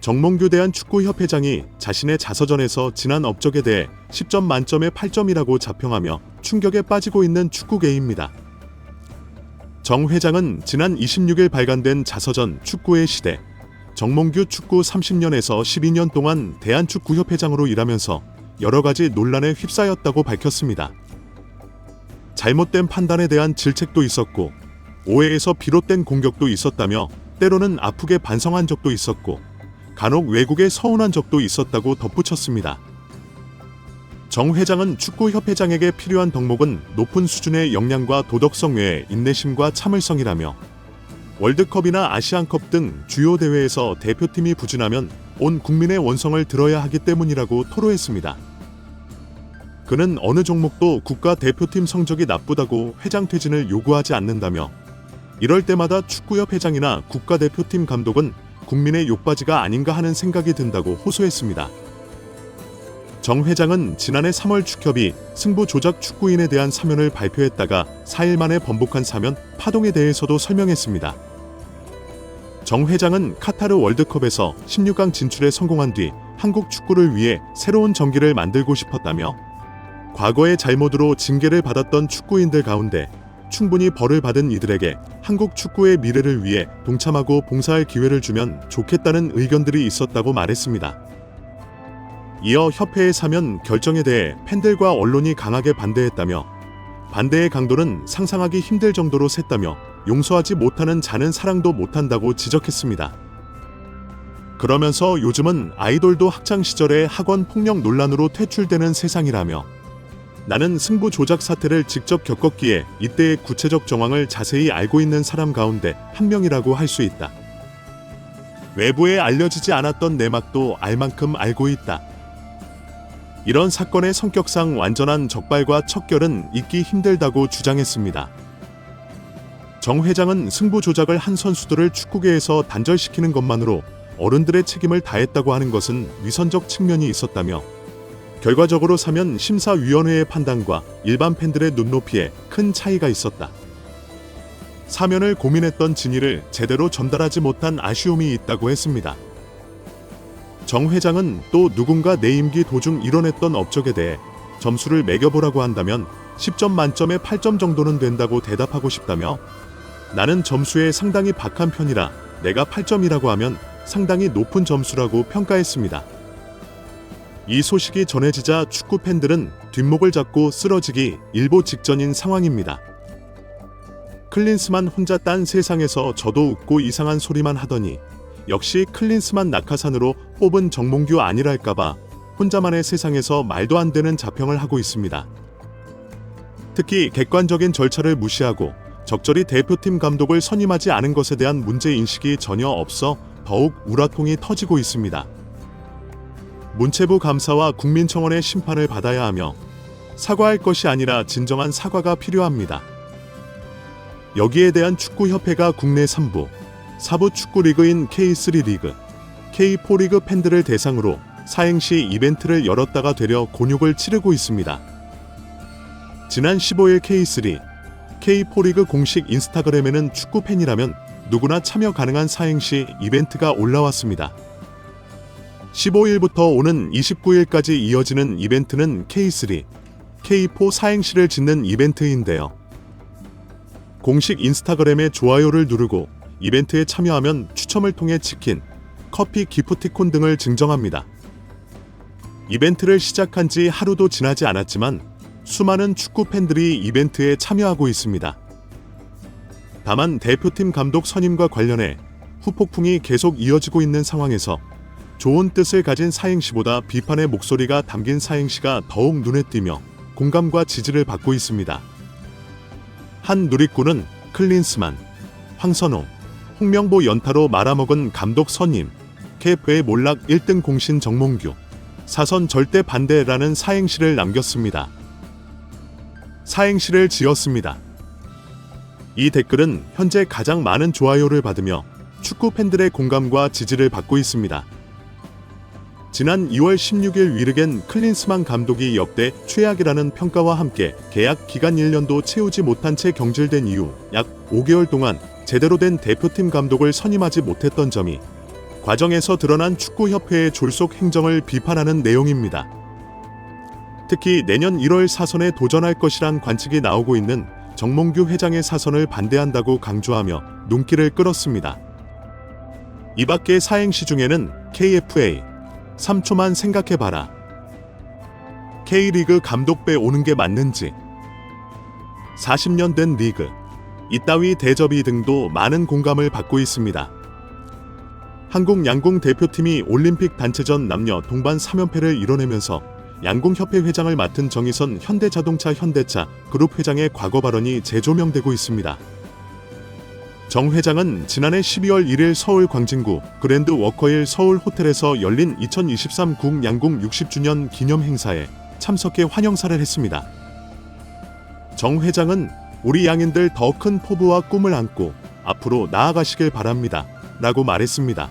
정몽규 대한축구협회장이 자신의 자서전에서 지난 업적에 대해 10점 만점에 8점이라고 자평하며 충격에 빠지고 있는 축구계입니다. 정 회장은 지난 26일 발간된 자서전 축구의 시대, 정몽규 축구 30년에서 12년 동안 대한축구협회장으로 일하면서 여러 가지 논란에 휩싸였다고 밝혔습니다. 잘못된 판단에 대한 질책도 있었고 오해에서 비롯된 공격도 있었다며 때로는 아프게 반성한 적도 있었고 간혹 외국에 서운한 적도 있었다고 덧붙였습니다. 정 회장은 축구협회장에게 필요한 덕목은 높은 수준의 역량과 도덕성 외에 인내심과 참을성이라며 월드컵이나 아시안컵 등 주요 대회에서 대표팀이 부진하면 온 국민의 원성을 들어야 하기 때문이라고 토로했습니다. 그는 어느 종목도 국가대표팀 성적이 나쁘다고 회장 퇴진을 요구하지 않는다며 이럴 때마다 축구협회장이나 국가대표팀 감독은 국민의 욕바지가 아닌가 하는 생각이 든다고 호소했습니다. 정 회장은 지난해 3월 축협이 승부 조작 축구인에 대한 사면을 발표했다가 4일 만에 번복한 사면 파동에 대해서도 설명했습니다. 정 회장은 카타르 월드컵에서 16강 진출에 성공한 뒤 한국 축구를 위해 새로운 전기를 만들고 싶었다며 과거의 잘못으로 징계를 받았던 축구인들 가운데 충분히 벌을 받은 이들에게 한국 축구의 미래를 위해 동참하고 봉사할 기회를 주면 좋겠다는 의견들이 있었다고 말했습니다. 이어 협회의 사면 결정에 대해 팬들과 언론이 강하게 반대했다며 반대의 강도는 상상하기 힘들 정도로 셌다며 용서하지 못하는 자는 사랑도 못한다고 지적했습니다. 그러면서 요즘은 아이돌도 학창시절에 학원 폭력 논란으로 퇴출되는 세상이라며 나는 승부 조작 사태를 직접 겪었기에 이때의 구체적 정황을 자세히 알고 있는 사람 가운데 한 명이라고 할 수 있다. 외부에 알려지지 않았던 내막도 알 만큼 알고 있다. 이런 사건의 성격상 완전한 적발과 척결은 있기 힘들다고 주장했습니다. 정 회장은 승부 조작을 한 선수들을 축구계에서 단절시키는 것만으로 어른들의 책임을 다했다고 하는 것은 위선적 측면이 있었다며 결과적으로 사면 심사위원회의 판단과 일반 팬들의 눈높이에 큰 차이가 있었다. 사면을 고민했던 진위를 제대로 전달하지 못한 아쉬움이 있다고 했습니다. 정 회장은 또 누군가 내 임기 도중 일어났던 업적에 대해 점수를 매겨보라고 한다면 10점 만점에 8점 정도는 된다고 대답하고 싶다며 나는 점수에 상당히 박한 편이라 내가 8점이라고 하면 상당히 높은 점수라고 평가했습니다. 이 소식이 전해지자 축구 팬들은 뒷목을 잡고 쓰러지기 일보 직전인 상황입니다. 클린스만 혼자 딴 세상에서 저도 웃고 이상한 소리만 하더니 역시 클린스만 낙하산으로 뽑은 정몽규 아니랄까봐 혼자만의 세상에서 말도 안 되는 자평을 하고 있습니다. 특히 객관적인 절차를 무시하고 적절히 대표팀 감독을 선임하지 않은 것에 대한 문제인식이 전혀 없어 더욱 우라통이 터지고 있습니다. 문체부 감사와 국민청원의 심판을 받아야 하며 사과할 것이 아니라 진정한 사과가 필요합니다. 여기에 대한 축구협회가 국내 3부, 4부 축구리그인 K3 리그, K4 리그 팬들을 대상으로 사행시 이벤트를 열었다가 되려 곤욕을 치르고 있습니다. 지난 15일 K3, K4 리그 공식 인스타그램에는 축구팬이라면 누구나 참여 가능한 사행시 이벤트가 올라왔습니다. 15일부터 오는 29일까지 이어지는 이벤트는 K3, K4 사행시를 짓는 이벤트인데요. 공식 인스타그램에 좋아요를 누르고 이벤트에 참여하면 추첨을 통해 치킨, 커피 기프티콘 등을 증정합니다. 이벤트를 시작한 지 하루도 지나지 않았지만 수많은 축구 팬들이 이벤트에 참여하고 있습니다. 다만 대표팀 감독 선임과 관련해 후폭풍이 계속 이어지고 있는 상황에서 좋은 뜻을 가진 사행시보다 비판의 목소리가 담긴 사행시가 더욱 눈에 띄며 공감과 지지를 받고 있습니다. 한 누리꾼은 클린스만, 황선홍, 홍명보 연타로 말아먹은 감독 선임, 캡의 몰락 1등 공신 정몽규, 사선 절대 반대라는 사행시를 남겼습니다. 사행시를 지었습니다. 이 댓글은 현재 가장 많은 좋아요를 받으며 축구 팬들의 공감과 지지를 받고 있습니다. 지난 2월 16일 위르겐 클린스만 감독이 역대 최악이라는 평가와 함께 계약 기간 1년도 채우지 못한 채 경질된 이후 약 5개월 동안 제대로 된 대표팀 감독을 선임하지 못했던 점이 과정에서 드러난 축구협회의 졸속 행정을 비판하는 내용입니다. 특히 내년 1월 사선에 도전할 것이란 관측이 나오고 있는 정몽규 회장의 사선을 반대한다고 강조하며 눈길을 끌었습니다. 이 밖의 사행시 중에는 KFA, 3초만 생각해봐라, K리그 감독배 오는 게 맞는지, 40년 된 리그, 이따위 대접이 등도 많은 공감을 받고 있습니다. 한국 양궁 대표팀이 올림픽 단체전 남녀 동반 3연패를 이뤄내면서 양궁협회 회장을 맡은 정의선 현대자동차 현대차 그룹 회장의 과거 발언이 재조명되고 있습니다. 정 회장은 지난해 12월 1일 서울 광진구 그랜드 워커힐 서울 호텔에서 열린 2023 국양궁 60주년 기념 행사에 참석해 환영사를 했습니다. 정 회장은 우리 양인들 더 큰 포부와 꿈을 안고 앞으로 나아가시길 바랍니다 라고 말했습니다.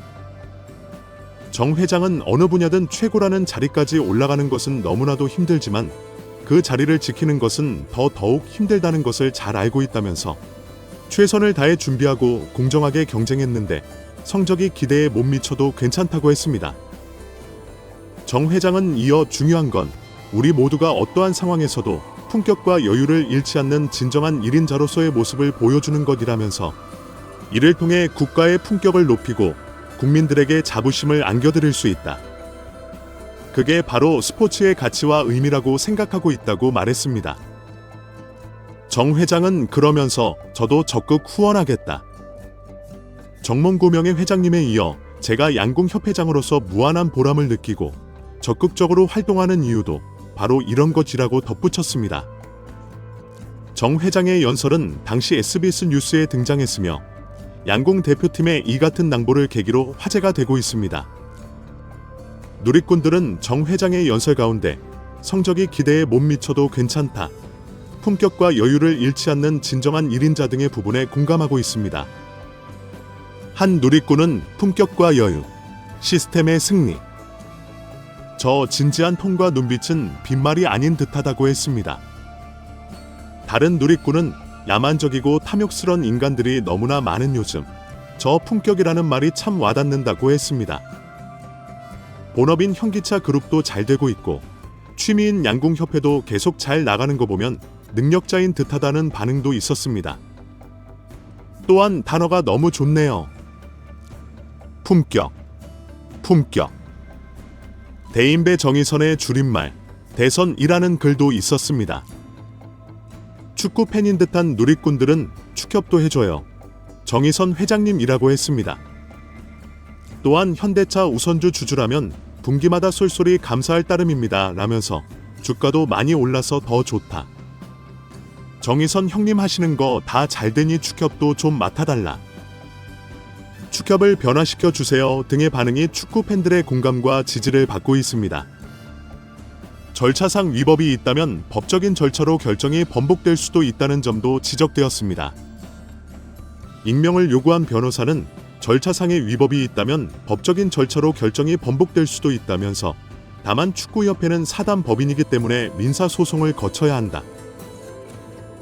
정 회장은 어느 분야든 최고라는 자리까지 올라가는 것은 너무나도 힘들지만 그 자리를 지키는 것은 더욱 힘들다는 것을 잘 알고 있다면서 최선을 다해 준비하고 공정하게 경쟁했는데 성적이 기대에 못 미쳐도 괜찮다고 했습니다. 정 회장은 이어 중요한 건 우리 모두가 어떠한 상황에서도 품격과 여유를 잃지 않는 진정한 1인자로서의 모습을 보여주는 것이라면서 이를 통해 국가의 품격을 높이고 국민들에게 자부심을 안겨드릴 수 있다. 그게 바로 스포츠의 가치와 의미라고 생각하고 있다고 말했습니다. 정 회장은 그러면서 저도 적극 후원하겠다. 정몽규 명예 회장님에 이어 제가 양궁협회장으로서 무한한 보람을 느끼고 적극적으로 활동하는 이유도 바로 이런 것이라고 덧붙였습니다. 정 회장의 연설은 당시 SBS 뉴스에 등장했으며 양궁 대표팀의 이 같은 낭보를 계기로 화제가 되고 있습니다. 누리꾼들은 정 회장의 연설 가운데 성적이 기대에 못 미쳐도 괜찮다, 품격과 여유를 잃지 않는 진정한 1인자 등의 부분에 공감하고 있습니다. 한 누리꾼은 품격과 여유, 시스템의 승리, 저 진지한 톤과 눈빛은 빈말이 아닌 듯하다고 했습니다. 다른 누리꾼은 야만적이고 탐욕스런 인간들이 너무나 많은 요즘, 저 품격이라는 말이 참 와닿는다고 했습니다. 본업인 현기차 그룹도 잘 되고 있고 취미인 양궁협회도 계속 잘 나가는 거 보면 능력자인 듯하다는 반응도 있었습니다. 또한 단어가 너무 좋네요. 품격, 품격. 대인배 정의선의 줄임말, 대선이라는 글도 있었습니다. 축구 팬인 듯한 누리꾼들은 축협도 해줘요, 정의선 회장님이라고 했습니다. 또한 현대차 우선주 주주라면 분기마다 쏠쏠히 감사할 따름입니다 라면서 주가도 많이 올라서 더 좋다, 정의선 형님 하시는 거 다 잘되니 축협도 좀 맡아달라, 축협을 변화시켜 주세요 등의 반응이 축구 팬들의 공감과 지지를 받고 있습니다. 절차상 위법이 있다면 법적인 절차로 결정이 번복될 수도 있다는 점도 지적되었습니다. 익명을 요구한 변호사는 절차상의 위법이 있다면 법적인 절차로 결정이 번복될 수도 있다면서 다만 축구협회는 사단 법인이기 때문에 민사소송을 거쳐야 한다,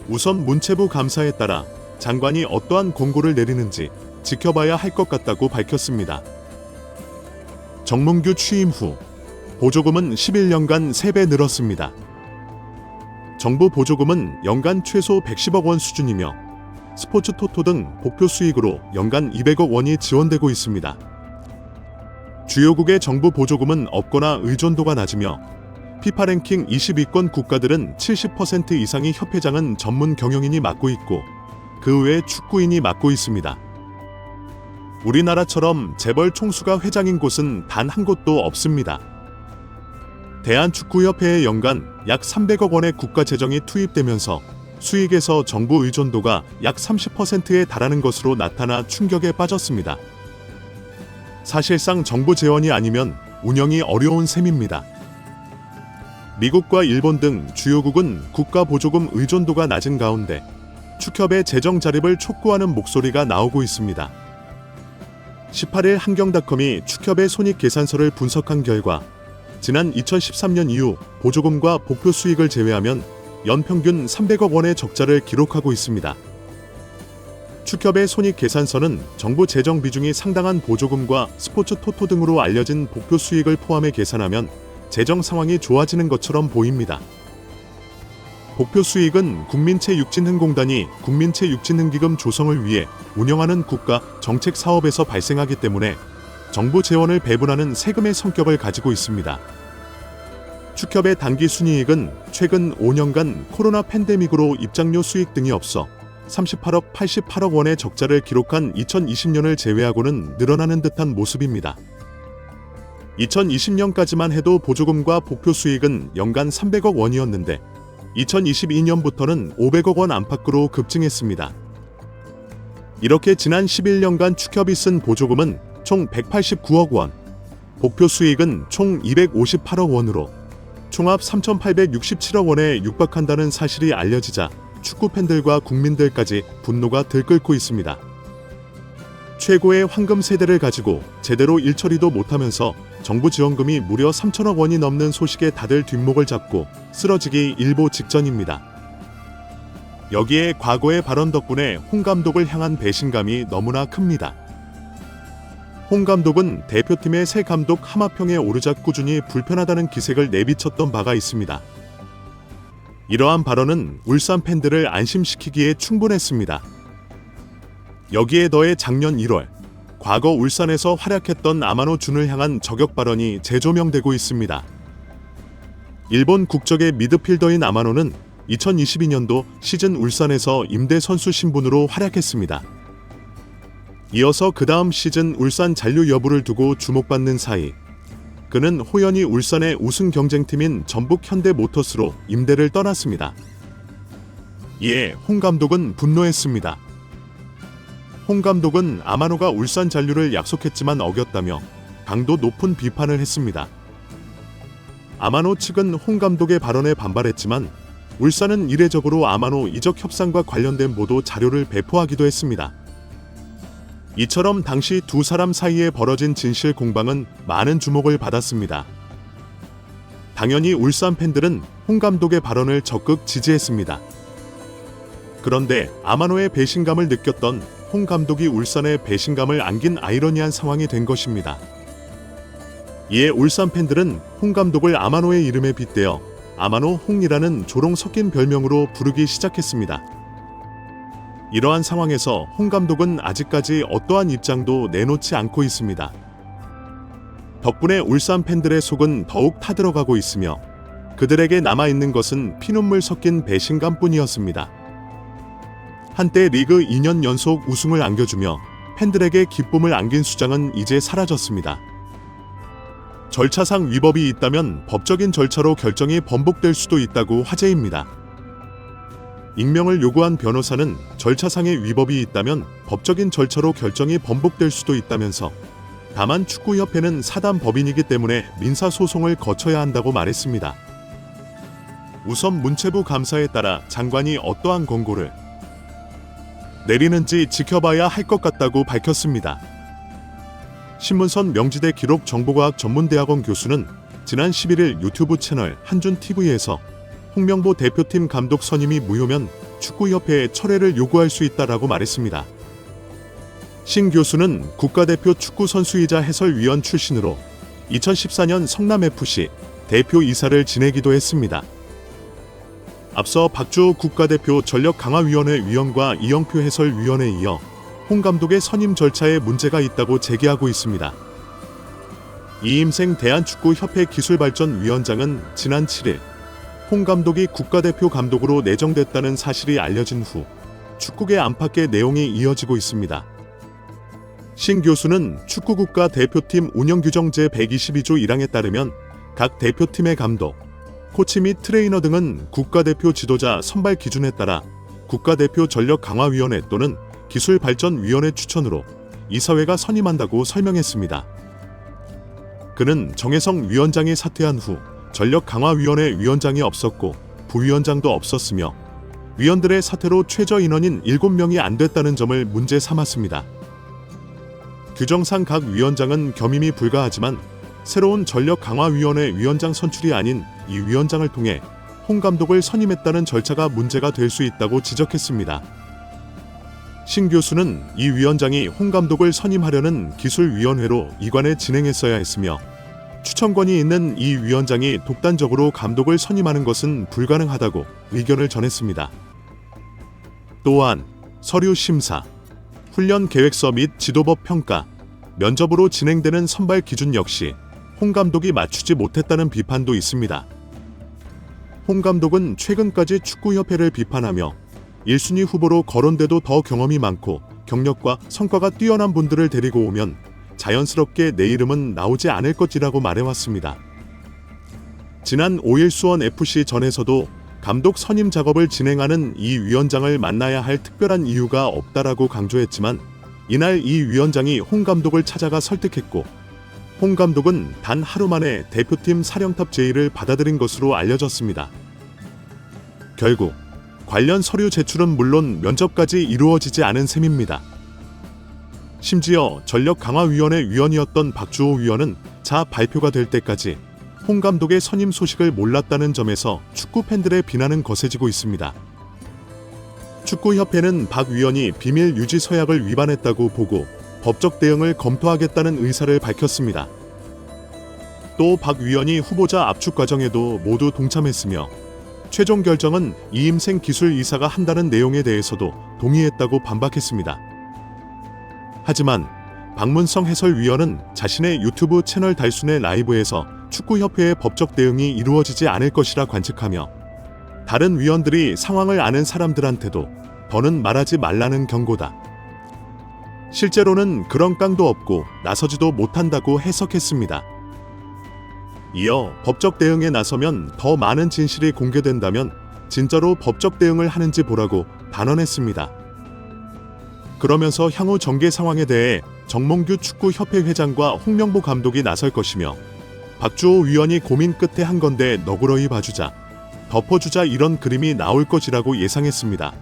우선 문체부 감사에 따라 장관이 어떠한 공고를 내리는지 지켜봐야 할 것 같다고 밝혔습니다. 정몽규 취임 후 보조금은 11년간 3배 늘었습니다. 정부 보조금은 연간 최소 110억 원 수준이며 스포츠 토토 등 복표 수익으로 연간 200억 원이 지원되고 있습니다. 주요국의 정부 보조금은 없거나 의존도가 낮으며 피파 랭킹 20위권 국가들은 70% 이상의 협회장은 전문 경영인이 맡고 있고 그 외에 축구인이 맡고 있습니다. 우리나라처럼 재벌 총수가 회장인 곳은 단 한 곳도 없습니다. 대한축구협회에 연간 약 300억 원의 국가 재정이 투입되면서 수익에서 정부 의존도가 약 30%에 달하는 것으로 나타나 충격에 빠졌습니다. 사실상 정부 재원이 아니면 운영이 어려운 셈입니다. 미국과 일본 등 주요국은 국가 보조금 의존도가 낮은 가운데 축협의 재정 자립을 촉구하는 목소리가 나오고 있습니다. 18일 한경닷컴이 축협의 손익계산서를 분석한 결과 지난 2013년 이후 보조금과 복표 수익을 제외하면 연평균 300억 원의 적자를 기록하고 있습니다. 축협의 손익계산서는 정부 재정 비중이 상당한 보조금과 스포츠 토토 등으로 알려진 복표 수익을 포함해 계산하면 재정 상황이 좋아지는 것처럼 보입니다. 복표 수익은 국민체육진흥공단이 국민체육진흥기금 조성을 위해 운영하는 국가 정책 사업에서 발생하기 때문에 정부 재원을 배분하는 세금의 성격을 가지고 있습니다. 축협의 단기 순이익은 최근 5년간 코로나 팬데믹으로 입장료 수익 등이 없어 38억 88억 원의 적자를 기록한 2020년을 제외하고는 늘어나는 듯한 모습입니다. 2020년까지만 해도 보조금과 복표 수익은 연간 300억 원이었는데 2022년부터는 500억 원 안팎으로 급증했습니다. 이렇게 지난 11년간 축협이 쓴 보조금은 총 189억 원, 복표 수익은 총 258억 원으로 총합 3,867억 원에 육박한다는 사실이 알려지자 축구 팬들과 국민들까지 분노가 들끓고 있습니다. 최고의 황금 세대를 가지고 제대로 일처리도 못하면서 정부 지원금이 무려 3천억 원이 넘는 소식에 다들 뒷목을 잡고 쓰러지기 일보 직전입니다. 여기에 과거의 발언 덕분에 홍 감독을 향한 배신감이 너무나 큽니다. 홍 감독은 대표팀의 새 감독 하마평에 오르자 꾸준히 불편하다는 기색을 내비쳤던 바가 있습니다. 이러한 발언은 울산 팬들을 안심시키기에 충분했습니다. 여기에 더해 작년 1월 과거 울산에서 활약했던 아마노 준을 향한 저격 발언이 재조명되고 있습니다. 일본 국적의 미드필더인 아마노는 2022년도 시즌 울산에서 임대 선수 신분으로 활약했습니다. 이어서 그 다음 시즌 울산 잔류 여부를 두고 주목받는 사이 그는 호연히 울산의 우승 경쟁팀인 전북 현대모터스로 임대를 떠났습니다. 이에 홍 감독은 분노했습니다. 홍 감독은 아마노가 울산 잔류를 약속했지만 어겼다며 강도 높은 비판을 했습니다. 아마노 측은 홍 감독의 발언에 반발했지만 울산은 이례적으로 아마노 이적 협상과 관련된 보도 자료를 배포하기도 했습니다. 이처럼 당시 두 사람 사이에 벌어진 진실 공방은 많은 주목을 받았습니다. 당연히 울산 팬들은 홍 감독의 발언을 적극 지지했습니다. 그런데 아마노의 배신감을 느꼈던 홍 감독이 울산에 배신감을 안긴 아이러니한 상황이 된 것입니다. 이에 울산 팬들은 홍 감독을 아마노의 이름에 빗대어 아마노 홍이라는 조롱 섞인 별명으로 부르기 시작했습니다. 이러한 상황에서 홍 감독은 아직까지 어떠한 입장도 내놓지 않고 있습니다. 덕분에 울산 팬들의 속은 더욱 타들어가고 있으며 그들에게 남아있는 것은 피눈물 섞인 배신감뿐이었습니다. 한때 리그 2년 연속 우승을 안겨주며 팬들에게 기쁨을 안긴 수장은 이제 사라졌습니다. 절차상 위법이 있다면 법적인 절차로 결정이 번복될 수도 있다고 화제입니다. 익명을 요구한 변호사는 절차상의 위법이 있다면 법적인 절차로 결정이 번복될 수도 있다면서 다만 축구협회는 사단 법인이기 때문에 민사소송을 거쳐야 한다고 말했습니다. 우선 문체부 감사에 따라 장관이 어떠한 권고를 내리는지 지켜봐야 할 것 같다고 밝혔습니다. 신문선 명지대 기록정보과학 전문대학원 교수는 지난 11일 유튜브 채널 한준TV에서 홍명보 대표팀 감독 선임이 무효면 축구협회에 철회를 요구할 수 있다라고 말했습니다. 신 교수는 국가대표 축구선수이자 해설위원 출신으로 2014년 성남FC 대표 이사를 지내기도 했습니다. 앞서 박주호 국가대표 전력강화위원회 위원과 이영표 해설위원에 이어 홍 감독의 선임 절차에 문제가 있다고 제기하고 있습니다. 이임생 대한축구협회 기술발전위원장은 지난 7일 홍 감독이 국가대표 감독으로 내정됐다는 사실이 알려진 후 축구계 안팎의 내용이 이어지고 있습니다. 신 교수는 축구국가 대표팀 운영규정 제122조 1항에 따르면 각 대표팀의 감독, 코치 및 트레이너 등은 국가대표 지도자 선발 기준에 따라 국가대표 전력강화위원회 또는 기술발전위원회 추천으로 이사회가 선임한다고 설명했습니다. 그는 정혜성 위원장이 사퇴한 후 전력강화위원회 위원장이 없었고 부위원장도 없었으며 위원들의 사퇴로 최저 인원인 7명이 안 됐다는 점을 문제 삼았습니다. 규정상 각 위원장은 겸임이 불가하지만 새로운 전력강화위원회 위원장 선출이 아닌 이 위원장을 통해 홍 감독을 선임했다는 절차가 문제가 될 수 있다고 지적했습니다. 신 교수는 이 위원장이 홍 감독을 선임하려는 기술위원회로 이관에 진행했어야 했으며 추천권이 있는 이 위원장이 독단적으로 감독을 선임하는 것은 불가능하다고 의견을 전했습니다. 또한 서류 심사, 훈련 계획서 및 지도법 평가, 면접으로 진행되는 선발 기준 역시 홍 감독이 맞추지 못했다는 비판도 있습니다. 홍 감독은 최근까지 축구협회를 비판하며 1순위 후보로 거론돼도 더 경험이 많고 경력과 성과가 뛰어난 분들을 데리고 오면 자연스럽게 내 이름은 나오지 않을 것이라고 말해왔습니다. 지난 5일 수원FC 전에서도 감독 선임 작업을 진행하는 이 위원장을 만나야 할 특별한 이유가 없다라고 강조했지만 이날 이 위원장이 홍 감독을 찾아가 설득했고 홍 감독은 단 하루 만에 대표팀 사령탑 제의를 받아들인 것으로 알려졌습니다. 결국 관련 서류 제출은 물론 면접까지 이루어지지 않은 셈입니다. 심지어 전력강화위원회 위원이었던 박주호 위원은 발표가 될 때까지 홍 감독의 선임 소식을 몰랐다는 점에서 축구 팬들의 비난은 거세지고 있습니다. 축구협회는 박 위원이 비밀 유지 서약을 위반했다고 보고 법적 대응을 검토하겠다는 의사를 밝혔습니다. 또 박 위원이 후보자 압축 과정에도 모두 동참했으며 최종 결정은 이임생 기술이사가 한다는 내용에 대해서도 동의했다고 반박했습니다. 하지만 박문성 해설위원은 자신의 유튜브 채널 달순의 라이브에서 축구협회의 법적 대응이 이루어지지 않을 것이라 관측하며 다른 위원들이 상황을 아는 사람들한테도 더는 말하지 말라는 경고다. 실제로는 그런 깡도 없고 나서지도 못한다고 해석했습니다. 이어 법적 대응에 나서면 더 많은 진실이 공개된다면 진짜로 법적 대응을 하는지 보라고 단언했습니다. 그러면서 향후 전개 상황에 대해 정몽규 축구협회 회장과 홍명보 감독이 나설 것이며 박주호 위원이 고민 끝에 한 건데 너그러이 봐주자, 덮어주자 이런 그림이 나올 것이라고 예상했습니다.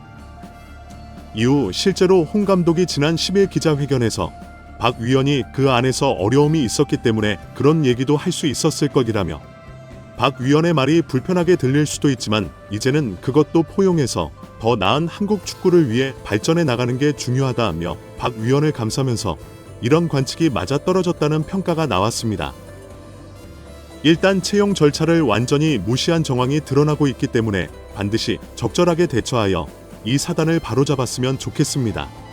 이후 실제로 홍 감독이 지난 10일 기자회견에서 박 위원이 그 안에서 어려움이 있었기 때문에 그런 얘기도 할 수 있었을 것이라며 박 위원의 말이 불편하게 들릴 수도 있지만 이제는 그것도 포용해서 더 나은 한국 축구를 위해 발전해 나가는 게 중요하다며 박 위원을 감싸면서 이런 관측이 맞아떨어졌다는 평가가 나왔습니다. 일단 채용 절차를 완전히 무시한 정황이 드러나고 있기 때문에 반드시 적절하게 대처하여 이 사단을 바로잡았으면 좋겠습니다.